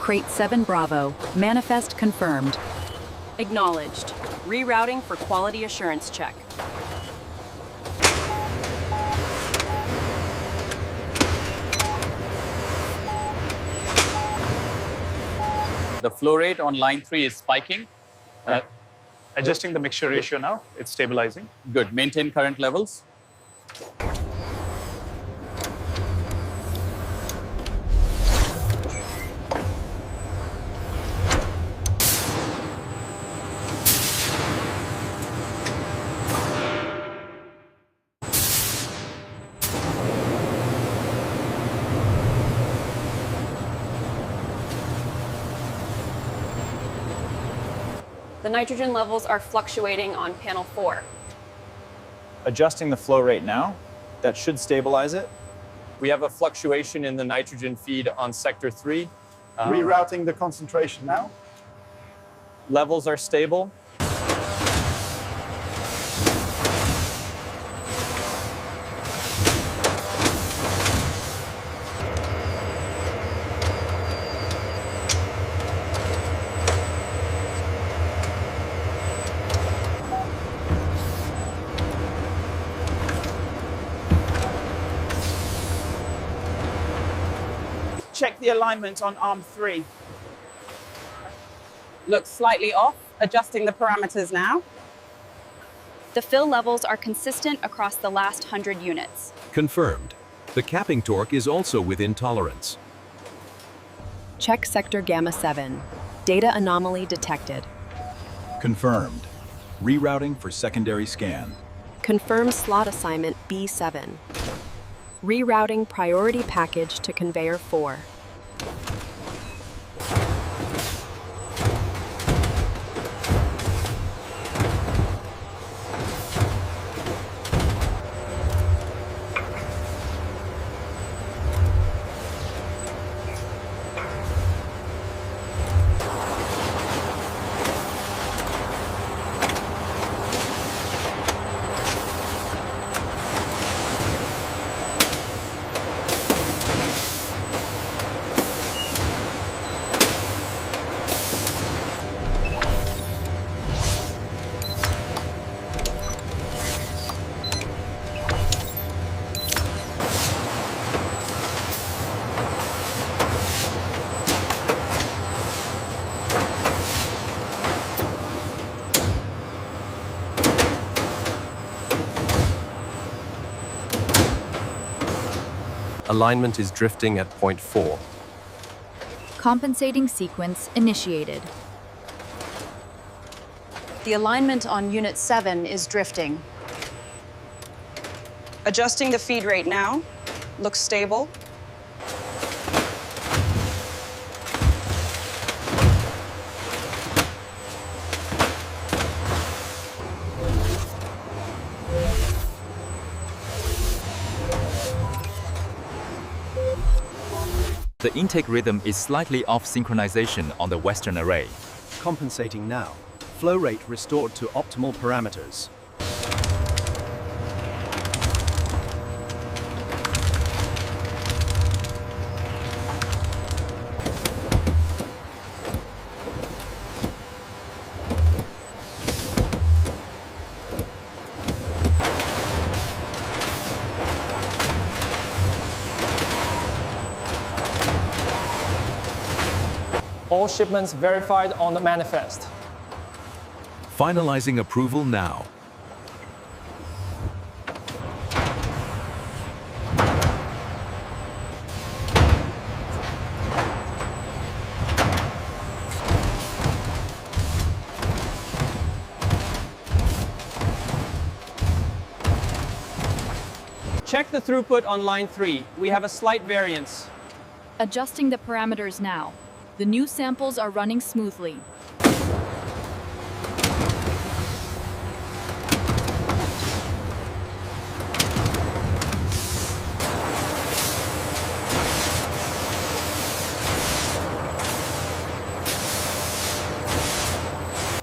Crate 7 Bravo. Manifest confirmed. Acknowledged. Rerouting for quality assurance check. The flow rate on line 3 is spiking. Adjusting the mixture ratio now, it's stabilizing. Good. Maintain current levels. The nitrogen levels are fluctuating on panel 4. Adjusting the flow rate now, that should stabilize it. We have a fluctuation in the nitrogen feed on sector 3. Rerouting the concentration now. Levels are stable. Check the alignment on arm 3. Looks slightly off. Adjusting the parameters now. The fill levels are consistent across the last 100 units. Confirmed. The capping torque is also within tolerance. Check sector Gamma 7. Data anomaly detected. Confirmed. Rerouting for secondary scan. Confirm slot assignment B7. Rerouting priority package to conveyor 4. Alignment is drifting at point 4. Compensating sequence initiated. The alignment on Unit 7 is drifting. Adjusting the feed rate now. Looks stable. The intake rhythm is slightly off synchronization on the Western array. Compensating now. Flow rate restored to optimal parameters. All shipments verified on the manifest. Finalizing approval now. Check the throughput on line 3. We have a slight variance. Adjusting the parameters now. The new samples are running smoothly.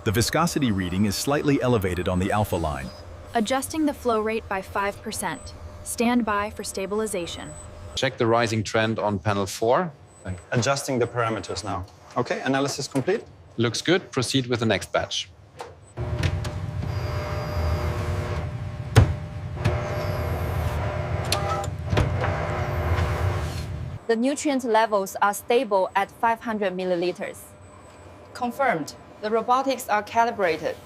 The viscosity reading is slightly elevated on the alpha line. Adjusting the flow rate by 5%. Stand by for stabilization. Check the rising trend on panel 4. Adjusting the parameters now. Okay, analysis complete. Looks good. Proceed with the next batch. The nutrient levels are stable at 500 milliliters. Confirmed. The robotics are calibrated.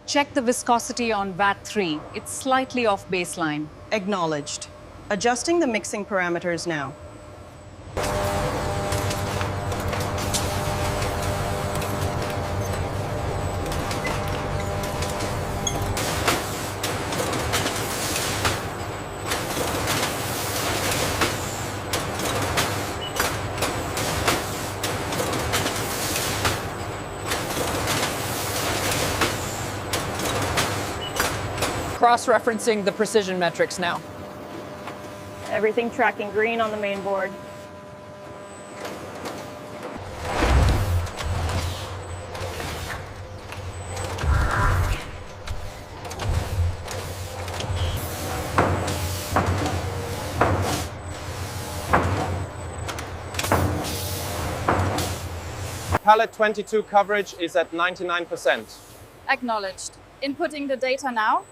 Check the viscosity on VAT3. It's slightly off baseline. Acknowledged. Adjusting the mixing parameters now. Cross-referencing the precision metrics now. Everything tracking green on the main board. Pallet 22 coverage is at 99%. Acknowledged. Inputting the data now.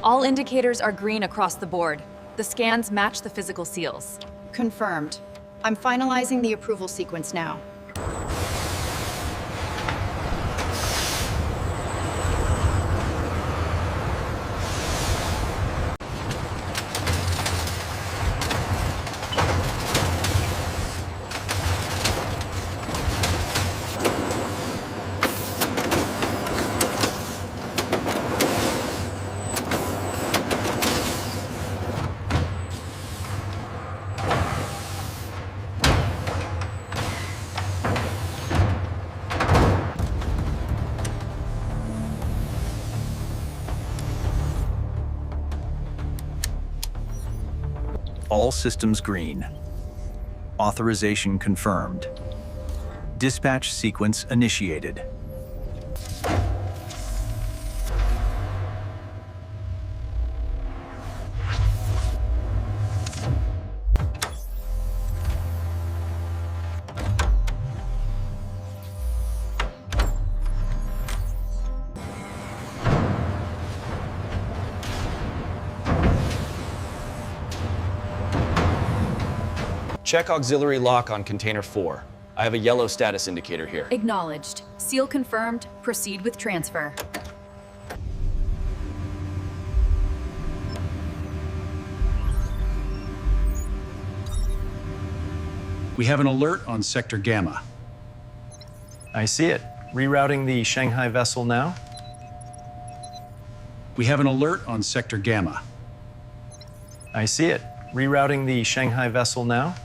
All indicators are green across the board. The scans match the physical seals. Confirmed. I'm finalizing the approval sequence now. All systems green. Authorization confirmed. Dispatch sequence initiated. Check auxiliary lock on container 4. I have a yellow status indicator here. Acknowledged. Seal confirmed. Proceed with transfer. We have an alert on Sector Gamma. I see it. Rerouting the Shanghai vessel now. We have an alert on Sector Gamma. I see it. Rerouting the Shanghai vessel now.